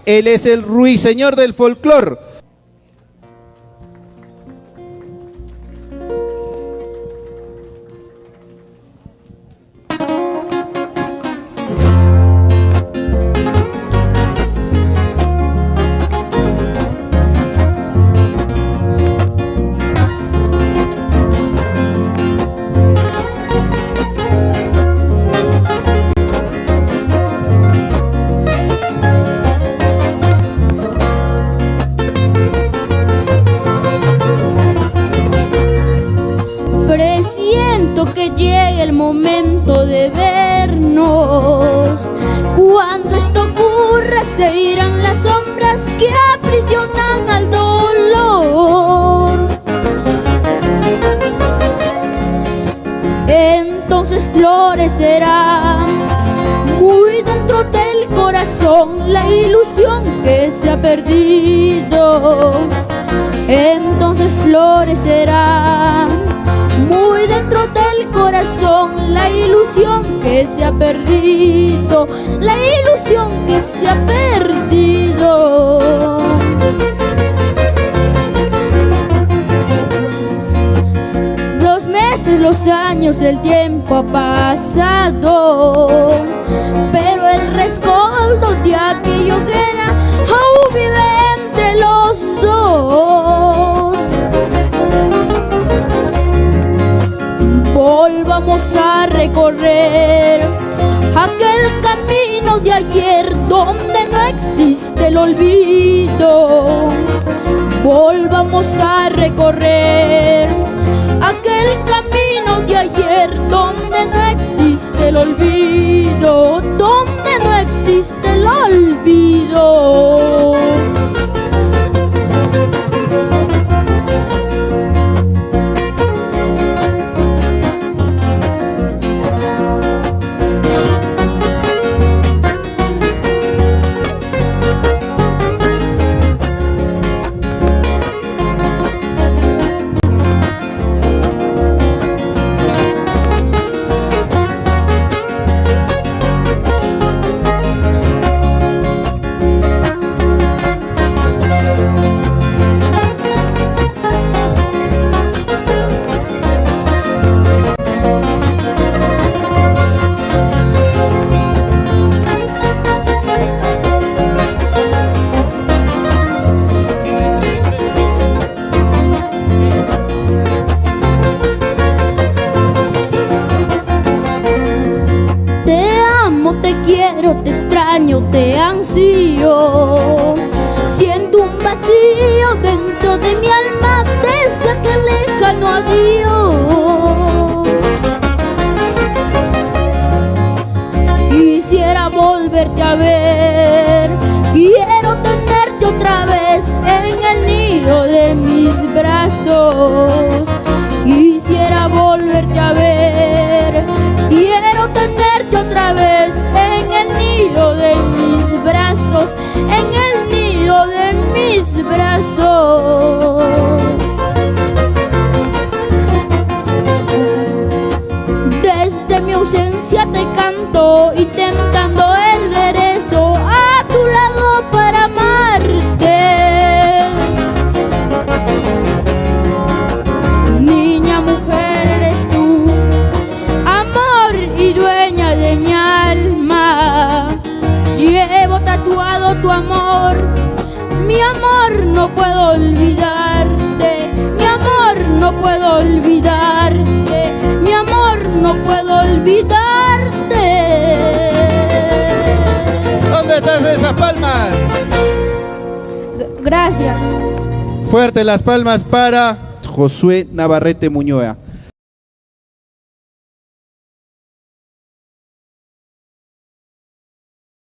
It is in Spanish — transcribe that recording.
Él es el ruiseñor del folclore. Que llegue el momento de vernos. Cuando esto ocurra se irán las sombras que aprisionan al dolor. Entonces florecerá muy dentro del corazón la ilusión que se ha perdido. Entonces florecerá muy dentro del corazón la ilusión que se ha perdido, la ilusión que se ha perdido. Los meses, los años, el tiempo ha pasado, pero el rescoldo de aquella hoguera aún vive entre los dos. Volvamos a recorrer aquel camino de ayer donde no existe el olvido. Volvamos a recorrer aquel camino de ayer donde no existe el olvido, donde no existe el olvido. Te extraño, te ansío. Siento un vacío dentro de mi alma desde aquel lejano adiós. Quisiera volverte a ver, quiero tenerte otra vez en el nido de mis brazos. Quisiera volverte a ver, quiero tenerte otra vez en el nido de mis brazos, en el nido de mis brazos. Desde mi ausencia te canto, intentando el regreso a tu lado para amarte. Niña, mujer eres tú, amor y dueña de mi alma. Llevo tatuado tu amor, mi amor no puedo olvidarte, mi amor no puedo olvidarte, mi amor no puedo olvidarte. ¿Dónde están esas palmas? Gracias. Fuerte las palmas para Josué Navarrete Muñoa.